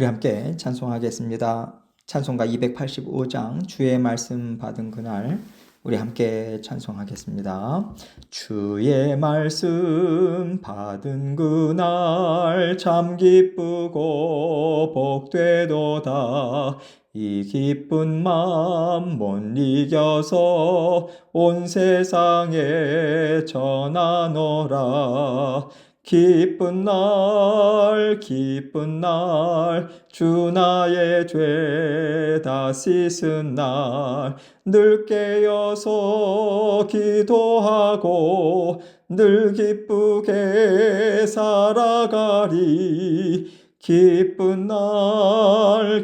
우리 함께 찬송하겠습니다. 찬송가 285장 주의 말씀 받은 그날 우리 함께 찬송하겠습니다. 주의 말씀 받은 그날 참 기쁘고 복되도다. 이 기쁜 마음 못 이겨서 온 세상에 전하노라. 기쁜 날 주 나의 죄 다 씻은 날 늘 깨어서 기도하고 늘 기쁘게 살아가리. 기쁜 날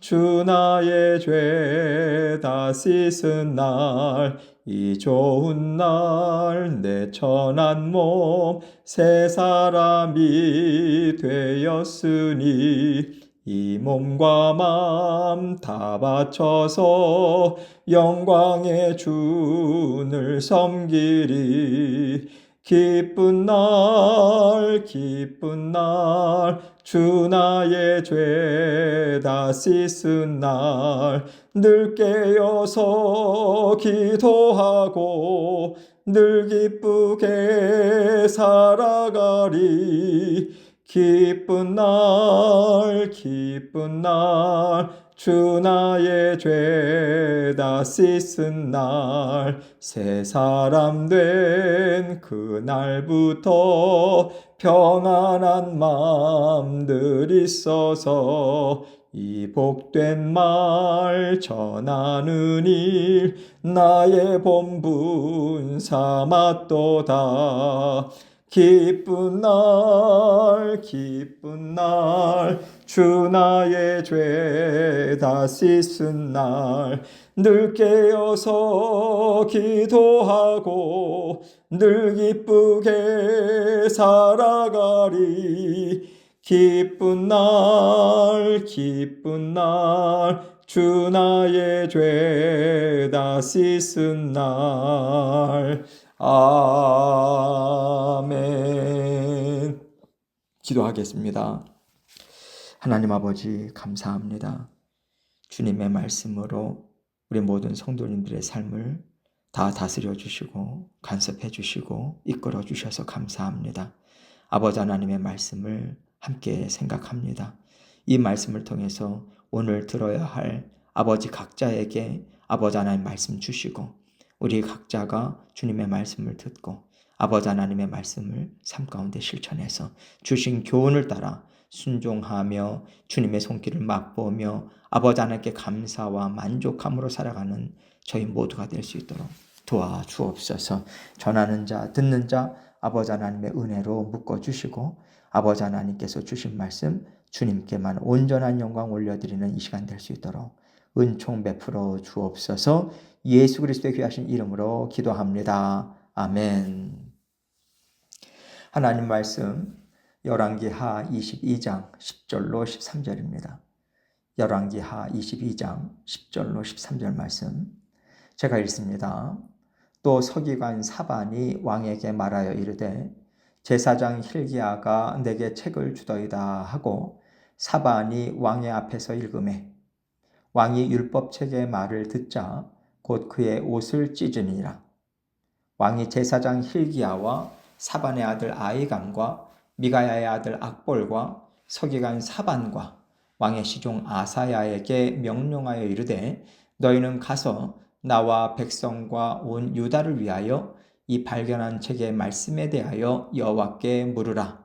주 나의 죄 다 씻은 날 이 좋은 날 내 천한 몸 새 사람이 되었으니 이 몸과 마음 다 바쳐서 영광의 주를 섬기리. 기쁜 날 주 나의 죄 다 씻은 날 늘 깨어서 기도하고 늘 기쁘게 살아가리. 기쁜 날 주 나의 죄 다 씻은 날 새 사람 된 그날부터 평안한 마음들 있어서 이 복된 말 전하는 일 나의 본분 삼았도다. 기쁜 날 주 나의 죄 다 씻은 날 늘 깨어서 기도하고 늘 기쁘게 살아가리. 기쁜 날 주 나의 죄 다 씻은 날. 아멘. 기도하겠습니다. 하나님 아버지 감사합니다. 주님의 말씀으로 우리 모든 성도님들의 삶을 다 다스려 주시고 간섭해 주시고 이끌어 주셔서 감사합니다. 아버지 하나님의 말씀을 함께 생각합니다. 이 말씀을 통해서 오늘 들어야 할 아버지 각자에게 아버지 하나님 말씀 주시고 우리 각자가 주님의 말씀을 듣고 아버지 하나님의 말씀을 삶 가운데 실천해서 주신 교훈을 따라 순종하며 주님의 손길을 맛보며 아버지 하나님께 감사와 만족함으로 살아가는 저희 모두가 될 수 있도록 도와주옵소서. 전하는 자 듣는 자 아버지 하나님의 은혜로 묶어주시고 아버지 하나님께서 주신 말씀 주님께만 온전한 영광 올려드리는 이 시간 될 수 있도록 은총 베풀어 주옵소서. 예수 그리스도의 귀하신 이름으로 기도합니다. 아멘. 하나님 말씀 열왕기하 22장 10절로 13절입니다. 열왕기하 22장 10절로 13절 말씀 제가 읽습니다. 또 서기관 사반이 왕에게 말하여 이르되 제사장 hil기야가 내게 책을 주더이다 하고 사반이 왕의 앞에서 읽으매 왕이 율법책의 말을 듣자 곧 그의 옷을 찢으니라. 왕이 제사장 hil기야와 사반의 아들 아히감과 미가야의 아들 악볼과 서기관 사반과 왕의 시종 아사야에게 명령하여 이르되 너희는 가서 나와 백성과 온 유다를 위하여 이 발견한 책의 말씀에 대하여 여호와께 물으라.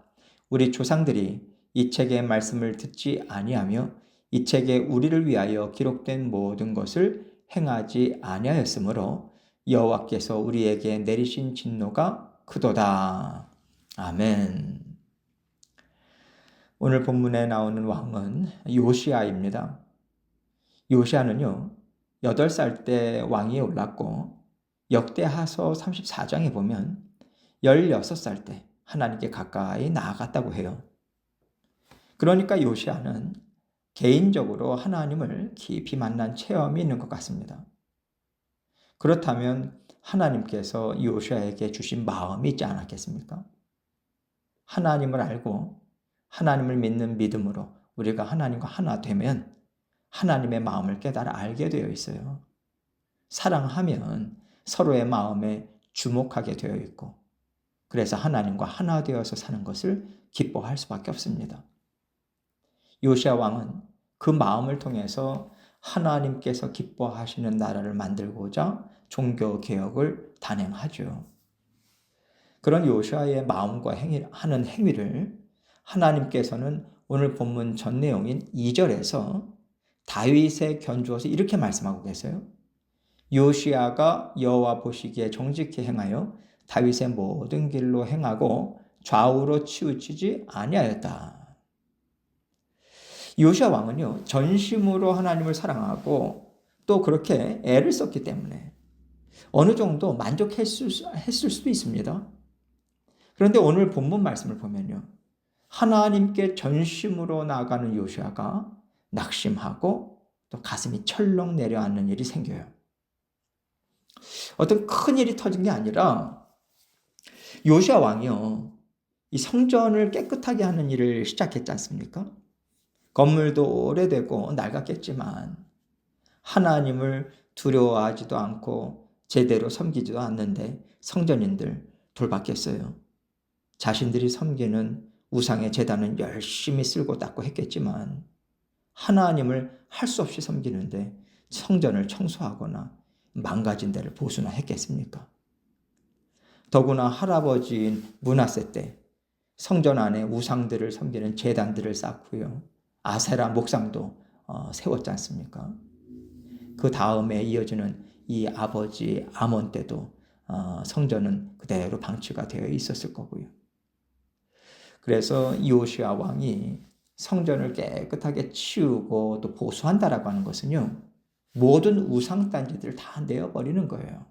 우리 조상들이 이 책의 말씀을 듣지 아니하며 이 책에 우리를 위하여 기록된 모든 것을 행하지 아니하였으므로 여호와께서 우리에게 내리신 진노가 크도다. 아멘. 오늘 본문에 나오는 왕은 요시야입니다. 요시야는요 8살 때 왕위에 올랐고 역대하서 34장에 보면 16살 때 하나님께 가까이 나아갔다고 해요. 그러니까 요시야는 개인적으로 하나님을 깊이 만난 체험이 있는 것 같습니다. 그렇다면 하나님께서 요시야에게 주신 마음이 있지 않았겠습니까? 하나님을 알고 하나님을 믿는 믿음으로 우리가 하나님과 하나 되면 하나님의 마음을 깨달아 알게 되어 있어요. 사랑하면 서로의 마음에 주목하게 되어 있고, 그래서 하나님과 하나 되어서 사는 것을 기뻐할 수밖에 없습니다. 요시야 왕은 그 마음을 통해서 하나님께서 기뻐하시는 나라를 만들고자 종교개혁을 단행하죠. 그런 요시야의 마음과 하는 행위를 하나님께서는 오늘 본문 전 내용인 2절에서 다윗에 견주어서 이렇게 말씀하고 계세요. 요시야가 여호와 보시기에 정직히 행하여 다윗의 모든 길로 행하고 좌우로 치우치지 아니하였다. 요시야 왕은요, 전심으로 하나님을 사랑하고 또 그렇게 애를 썼기 때문에 어느 정도 만족했을 수도 있습니다. 그런데 오늘 본문 말씀을 보면요, 하나님께 전심으로 나아가는 요시야가 낙심하고 또 가슴이 철렁 내려앉는 일이 생겨요. 어떤 큰 일이 터진 게 아니라 요시야 왕이요, 이 성전을 깨끗하게 하는 일을 시작했지 않습니까? 건물도 오래되고 낡았겠지만 하나님을 두려워하지도 않고 제대로 섬기지도 않는데 성전인들 돌봤겠어요. 자신들이 섬기는 우상의 제단은 열심히 쓸고 닦고 했겠지만 하나님을 할 수 없이 섬기는데 성전을 청소하거나 망가진 데를 보수나 했겠습니까? 더구나 할아버지인 므낫세 때 성전 안에 우상들을 섬기는 제단들을 쌓고요, 아세라 목상도 세웠지 않습니까? 그 다음에 이어지는 이 아버지 아몬 때도 성전은 그대로 방치가 되어 있었을 거고요. 그래서 요시야 왕이 성전을 깨끗하게 치우고 또 보수한다라고 하는 것은요, 모든 우상단지들을 다 내어버리는 거예요.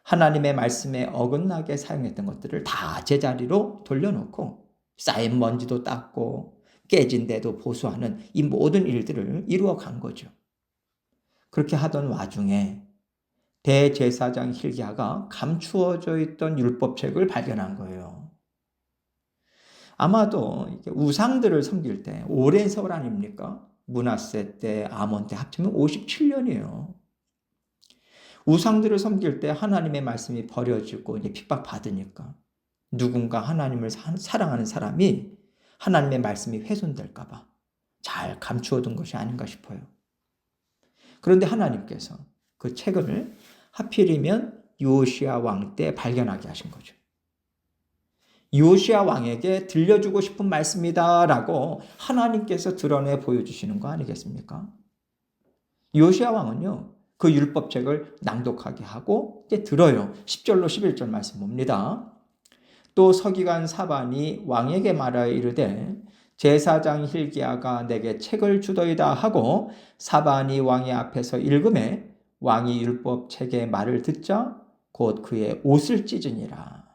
하나님의 말씀에 어긋나게 사용했던 것들을 다 제자리로 돌려놓고 쌓인 먼지도 닦고 깨진 데도 보수하는 이 모든 일들을 이루어 간 거죠. 그렇게 하던 와중에 대제사장 hilki야가 감추어져 있던 율법책을 발견한 거예요. 아마도 우상들을 섬길 때 오랜 세월 아닙니까? 므낫세 때, 아몬 때 합치면 57년이에요. 우상들을 섬길 때 하나님의 말씀이 버려지고 이제 핍박받으니까 누군가 하나님을 사랑하는 사람이 하나님의 말씀이 훼손될까 봐 잘 감추어둔 것이 아닌가 싶어요. 그런데 하나님께서 그 책을 하필이면 요시야 왕 때 발견하게 하신 거죠. 요시야 왕에게 들려주고 싶은 말씀이다라고 하나님께서 드러내 보여주시는 거 아니겠습니까? 요시야 왕은요, 그 율법책을 낭독하게 하고 이제 들어요. 10절로 11절 말씀 봅니다. 또 서기관 사반이 왕에게 말하여 이르되 제사장 hilki야가 내게 책을 주더이다 하고 사반이 왕의 앞에서 읽음에 왕이 율법책의 말을 듣자 곧 그의 옷을 찢으니라.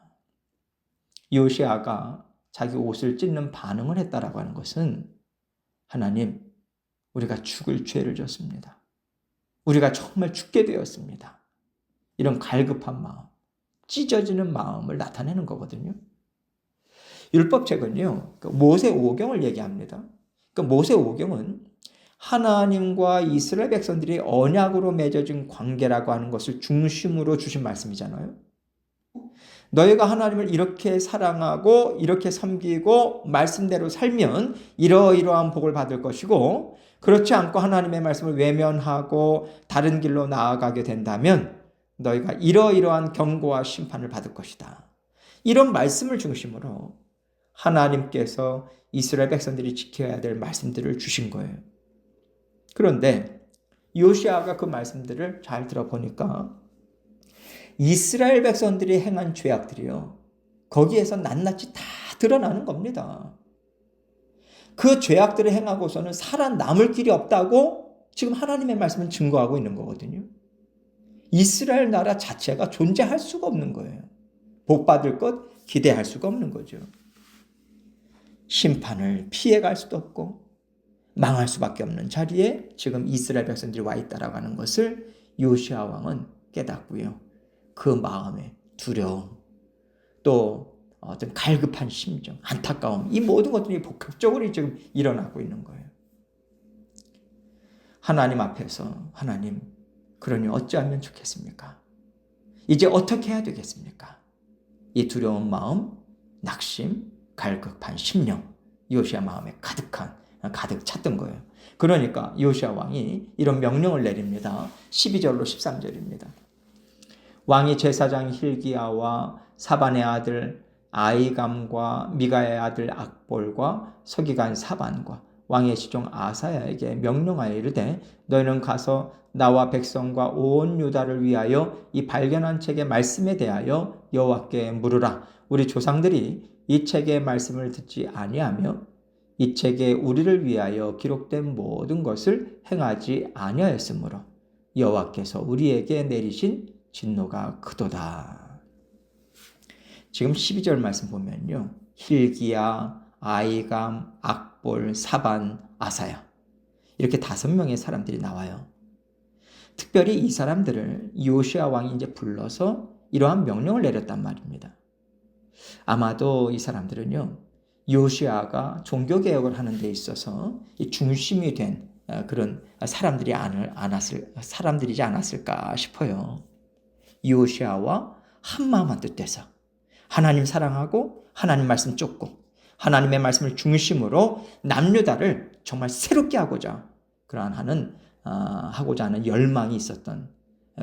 요시야가 자기 옷을 찢는 반응을 했다라고 하는 것은 하나님, 우리가 죽을 죄를 졌습니다. 우리가 정말 죽게 되었습니다. 이런 갈급한 마음, 찢어지는 마음을 나타내는 거거든요. 율법책은요, 모세오경을 얘기합니다. 모세오경은 하나님과 이스라엘 백성들이 언약으로 맺어진 관계라고 하는 것을 중심으로 주신 말씀이잖아요. 너희가 하나님을 이렇게 사랑하고 이렇게 섬기고 말씀대로 살면 이러이러한 복을 받을 것이고, 그렇지 않고 하나님의 말씀을 외면하고 다른 길로 나아가게 된다면 너희가 이러이러한 경고와 심판을 받을 것이다. 이런 말씀을 중심으로 하나님께서 이스라엘 백성들이 지켜야 될 말씀들을 주신 거예요. 그런데 요시야가 그 말씀들을 잘 들어보니까 이스라엘 백성들이 행한 죄악들이요, 거기에서 낱낱이 다 드러나는 겁니다. 그 죄악들을 행하고서는 살아남을 길이 없다고 지금 하나님의 말씀은 증거하고 있는 거거든요. 이스라엘 나라 자체가 존재할 수가 없는 거예요. 복받을 것 기대할 수가 없는 거죠. 심판을 피해갈 수도 없고 망할 수밖에 없는 자리에 지금 이스라엘 백성들이 와 있다라고 하는 것을 요시야 왕은 깨닫고요, 그 마음에 두려움, 또 어떤 갈급한 심정, 안타까움, 이 모든 것들이 복합적으로 지금 일어나고 있는 거예요. 하나님 앞에서 하나님, 그러니 어찌하면 좋겠습니까? 이제 어떻게 해야 되겠습니까? 이 두려운 마음, 낙심, 갈급한 심령, 요시야 마음에 가득 찼던 거예요. 그러니까 요시야 왕이 이런 명령을 내립니다. 12절로 13절입니다. 왕이 제사장 힐기야와 사반의 아들 아이감과 미가의 아들 악볼과 서기관 사반과 왕의 시종 아사야에게 명령하여 이르되 너희는 가서 나와 백성과 온 유다를 위하여 이 발견한 책의 말씀에 대하여 여호와께 물으라. 우리 조상들이 이 책의 말씀을 듣지 아니하며 이 책에 우리를 위하여 기록된 모든 것을 행하지 아니하였으므로 여호와께서 우리에게 내리신 진노가 크도다. 지금 12절 말씀 보면요. 힐기야, 아이감, 악볼, 사반, 아사야 이렇게 5명의 사람들이 나와요. 특별히 이 사람들을 요시야 왕이 이제 불러서 이러한 명령을 내렸단 말입니다. 아마도 이 사람들은요. 요시야가 종교개혁을 하는 데 있어서 중심이 된 그런 사람들이지 않았을까 싶어요. 요시야와 한마음 한뜻돼서 하나님 사랑하고 하나님 말씀 쫓고 하나님의 말씀을 중심으로 남유다를 정말 새롭게 하고자 하는 열망이 있었던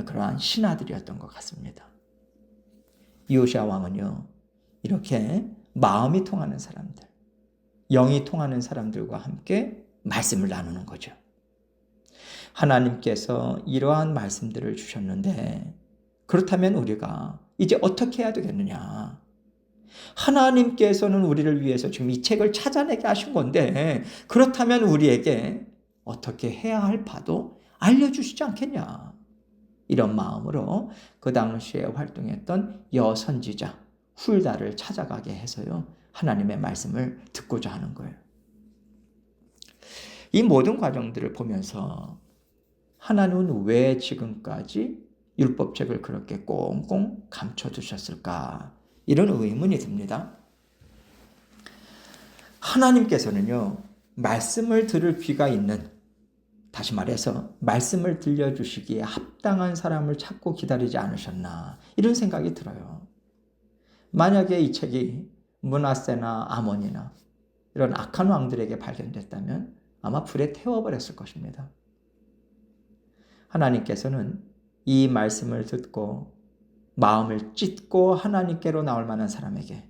그러한 신하들이었던 것 같습니다. 요시야 왕은요, 이렇게 마음이 통하는 사람들, 영이 통하는 사람들과 함께 말씀을 나누는 거죠. 하나님께서 이러한 말씀들을 주셨는데 그렇다면 우리가 이제 어떻게 해야 되겠느냐? 하나님께서는 우리를 위해서 지금 이 책을 찾아내게 하신 건데 그렇다면 우리에게 어떻게 해야 할 바도 알려주시지 않겠냐? 이런 마음으로 그 당시에 활동했던 여선지자 훌다를 찾아가게 해서요. 하나님의 말씀을 듣고자 하는 거예요. 이 모든 과정들을 보면서 하나님은 왜 지금까지 율법책을 그렇게 꽁꽁 감춰두셨을까? 이런 의문이 듭니다. 하나님께서는요, 말씀을 들을 귀가 있는, 다시 말해서 말씀을 들려주시기에 합당한 사람을 찾고 기다리지 않으셨나, 이런 생각이 들어요. 만약에 이 책이 므낫세나 아몬이나 이런 악한 왕들에게 발견됐다면 아마 불에 태워버렸을 것입니다. 하나님께서는 이 말씀을 듣고 마음을 찢고 하나님께로 나올 만한 사람에게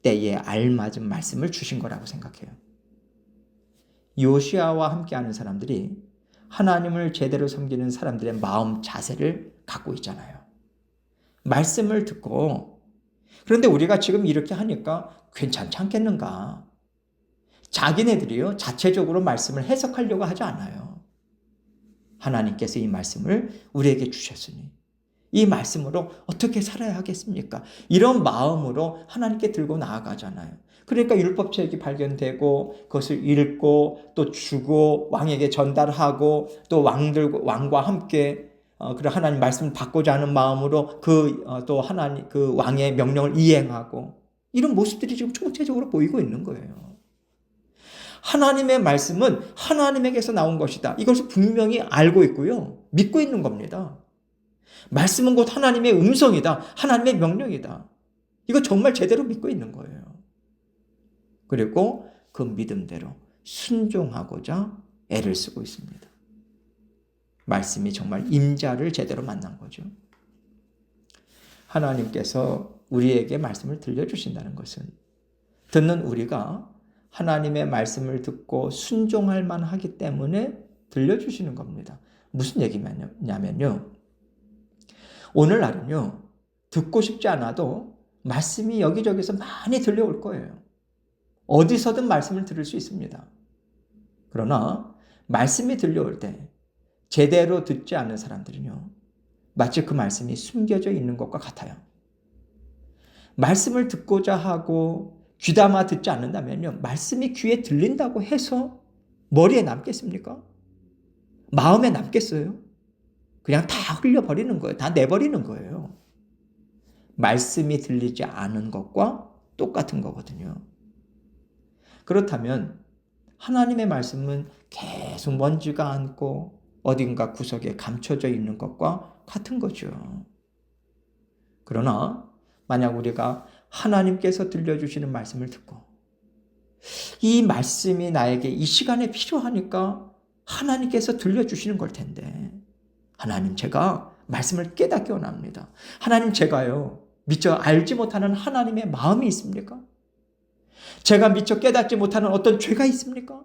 때에 알맞은 말씀을 주신 거라고 생각해요. 요시야와 함께하는 사람들이 하나님을 제대로 섬기는 사람들의 마음 자세를 갖고 있잖아요. 말씀을 듣고, 그런데 우리가 지금 이렇게 하니까 괜찮지 않겠는가? 자기네들이요, 자체적으로 말씀을 해석하려고 하지 않아요. 하나님께서 이 말씀을 우리에게 주셨으니 이 말씀으로 어떻게 살아야 하겠습니까? 이런 마음으로 하나님께 들고 나아가잖아요. 그러니까 율법책이 발견되고 그것을 읽고 또 주고 왕에게 전달하고 또 왕과 함께 그런 하나님 말씀을 받고자 하는 마음으로 또 하나님 그 왕의 명령을 이행하고 이런 모습들이 지금 총체적으로 보이고 있는 거예요. 하나님의 말씀은 하나님에게서 나온 것이다. 이것을 분명히 알고 있고요. 믿고 있는 겁니다. 말씀은 곧 하나님의 음성이다. 하나님의 명령이다. 이거 정말 제대로 믿고 있는 거예요. 그리고 그 믿음대로 순종하고자 애를 쓰고 있습니다. 말씀이 정말 임자를 제대로 만난 거죠. 하나님께서 우리에게 말씀을 들려주신다는 것은 듣는 우리가 하나님의 말씀을 듣고 순종할 만하기 때문에 들려주시는 겁니다. 무슨 얘기냐면요. 오늘날은요. 듣고 싶지 않아도 말씀이 여기저기서 많이 들려올 거예요. 어디서든 말씀을 들을 수 있습니다. 그러나 말씀이 들려올 때 제대로 듣지 않는 사람들은요. 마치 그 말씀이 숨겨져 있는 것과 같아요. 말씀을 듣고자 하고 귀담아 듣지 않는다면요. 말씀이 귀에 들린다고 해서 머리에 남겠습니까? 마음에 남겠어요? 그냥 다 흘려버리는 거예요. 다 내버리는 거예요. 말씀이 들리지 않은 것과 똑같은 거거든요. 그렇다면 하나님의 말씀은 계속 먼지가 않고 어딘가 구석에 감춰져 있는 것과 같은 거죠. 그러나 만약 우리가 하나님께서 들려주시는 말씀을 듣고 이 말씀이 나에게 이 시간에 필요하니까 하나님께서 들려주시는 걸 텐데, 하나님, 제가 말씀을 깨닫기 원합니다. 하나님, 제가요 미처 알지 못하는 하나님의 마음이 있습니까? 제가 미처 깨닫지 못하는 어떤 죄가 있습니까?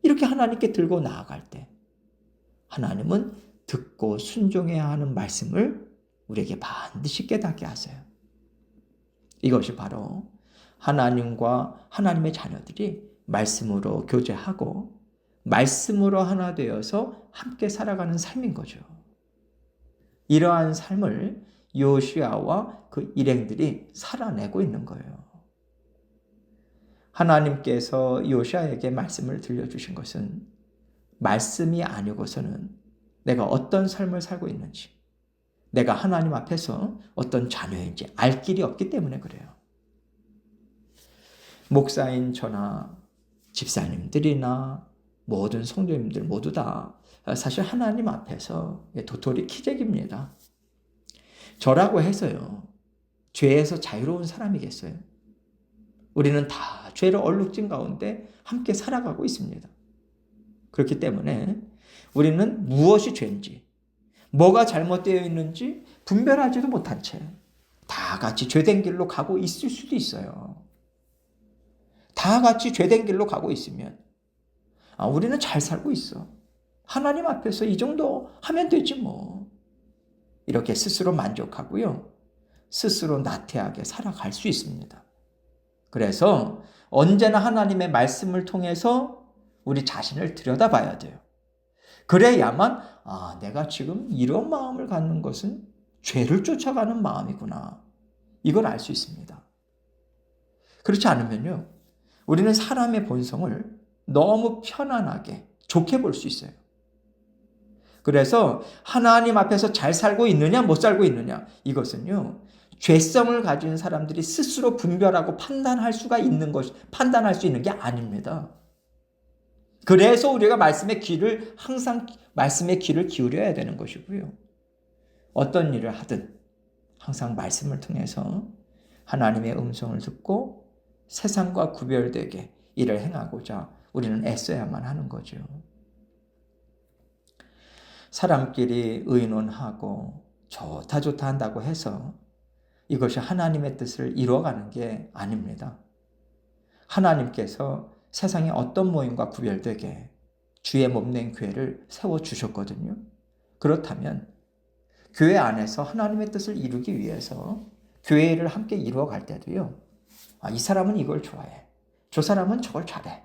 이렇게 하나님께 들고 나아갈 때 하나님은 듣고 순종해야 하는 말씀을 우리에게 반드시 깨닫게 하세요. 이것이 바로 하나님과 하나님의 자녀들이 말씀으로 교제하고 말씀으로 하나 되어서 함께 살아가는 삶인 거죠. 이러한 삶을 요시야와 그 일행들이 살아내고 있는 거예요. 하나님께서 요시야에게 말씀을 들려주신 것은 말씀이 아니고서는 내가 어떤 삶을 살고 있는지, 내가 하나님 앞에서 어떤 자녀인지 알 길이 없기 때문에 그래요. 목사인 저나 집사님들이나 모든 성도님들 모두 다 사실 하나님 앞에서 도토리 키재기입니다. 저라고 해서요, 죄에서 자유로운 사람이겠어요? 우리는 다 죄를 얼룩진 가운데 함께 살아가고 있습니다. 그렇기 때문에 우리는 무엇이 죄인지, 뭐가 잘못되어 있는지 분별하지도 못한 채 다 같이 죄된 길로 가고 있을 수도 있어요. 다 같이 죄된 길로 가고 있으면 우리는 잘 살고 있어. 하나님 앞에서 이 정도 하면 되지 뭐. 이렇게 스스로 만족하고요. 스스로 나태하게 살아갈 수 있습니다. 그래서 언제나 하나님의 말씀을 통해서 우리 자신을 들여다봐야 돼요. 그래야만 내가 지금 이런 마음을 갖는 것은 죄를 쫓아가는 마음이구나. 이걸 알 수 있습니다. 그렇지 않으면요, 우리는 사람의 본성을 너무 편안하게 좋게 볼 수 있어요. 그래서 하나님 앞에서 잘 살고 있느냐 못 살고 있느냐, 이것은요 죄성을 가진 사람들이 스스로 분별하고 판단할 수 있는 게 아닙니다. 그래서 우리가 항상 말씀의 귀를 기울여야 되는 것이고요. 어떤 일을 하든 항상 말씀을 통해서 하나님의 음성을 듣고 세상과 구별되게 일을 행하고자 우리는 애써야만 하는 거죠. 사람끼리 의논하고 좋다 한다고 해서 이것이 하나님의 뜻을 이루어가는 게 아닙니다. 하나님께서 세상의 어떤 모임과 구별되게 주의 몸된 교회를 세워주셨거든요. 그렇다면 교회 안에서 하나님의 뜻을 이루기 위해서 교회를 함께 이루어갈 때도요, 이 사람은 이걸 좋아해, 저 사람은 저걸 잘해,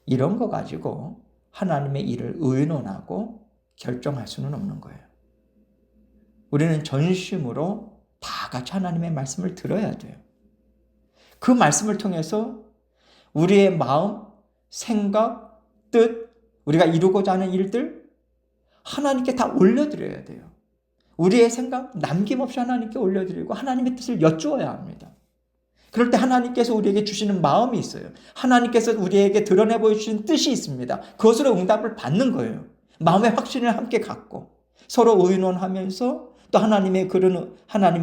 이런 거 가지고 하나님의 일을 의논하고 결정할 수는 없는 거예요. 우리는 전심으로 다 같이 하나님의 말씀을 들어야 돼요. 그 말씀을 통해서 우리의 마음, 생각, 뜻, 우리가 이루고자 하는 일들 하나님께 다 올려드려야 돼요. 우리의 생각 남김없이 하나님께 올려드리고 하나님의 뜻을 여쭈어야 합니다. 그럴 때 하나님께서 우리에게 주시는 마음이 있어요. 하나님께서 우리에게 드러내 보여주신 뜻이 있습니다. 그것으로 응답을 받는 거예요. 마음의 확신을 함께 갖고 서로 의논하면서 또 하나님의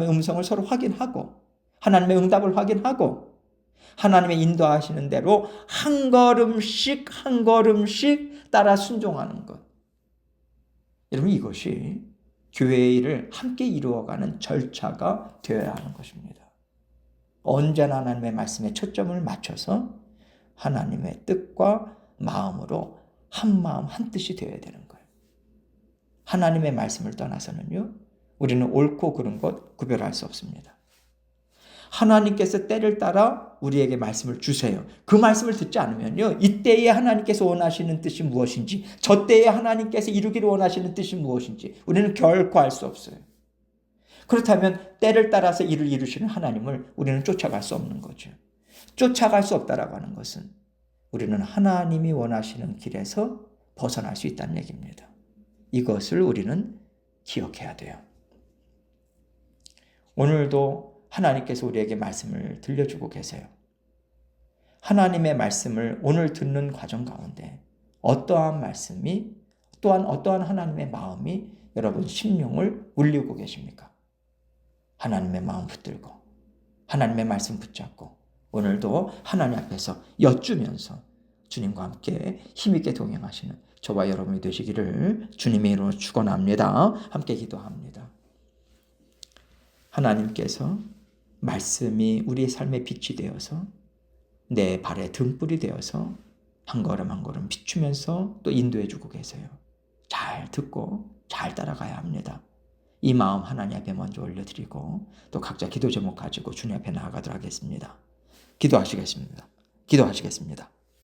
음성을 서로 확인하고 하나님의 응답을 확인하고 하나님의 인도하시는 대로 한 걸음씩 따라 순종하는 것. 여러분, 이것이 교회의 일을 함께 이루어가는 절차가 되어야 하는 것입니다. 언제나 하나님의 말씀에 초점을 맞춰서 하나님의 뜻과 마음으로 한 마음 한 뜻이 되어야 되는 거예요. 하나님의 말씀을 떠나서는요, 우리는 옳고 그른 것 구별할 수 없습니다. 하나님께서 때를 따라 우리에게 말씀을 주세요. 그 말씀을 듣지 않으면요, 이때에 하나님께서 원하시는 뜻이 무엇인지, 저 때에 하나님께서 이루기를 원하시는 뜻이 무엇인지 우리는 결코 알 수 없어요. 그렇다면 때를 따라서 일을 이루시는 하나님을 우리는 쫓아갈 수 없는 거죠. 쫓아갈 수 없다라고 하는 것은 우리는 하나님이 원하시는 길에서 벗어날 수 있다는 얘기입니다. 이것을 우리는 기억해야 돼요. 오늘도 하나님께서 우리에게 말씀을 들려주고 계세요. 하나님의 말씀을 오늘 듣는 과정 가운데 어떠한 말씀이 또한 어떠한 하나님의 마음이 여러분 심령을 울리고 계십니까? 하나님의 마음 붙들고 하나님의 말씀 붙잡고 오늘도 하나님 앞에서 여쭈면서 주님과 함께 힘있게 동행하시는 저와 여러분이 되시기를 주님의 이름으로 축원합니다. 함께 기도합니다. 하나님께서 말씀이 우리의 삶의 빛이 되어서 내 발의 등불이 되어서 한 걸음 한 걸음 비추면서 또 인도해 주고 계세요. 잘 듣고 잘 따라가야 합니다. 이 마음 하나님 앞에 먼저 올려드리고 또 각자 기도 제목 가지고 주님 앞에 나아가도록 하겠습니다. 기도하시겠습니다. 기도하시겠습니다.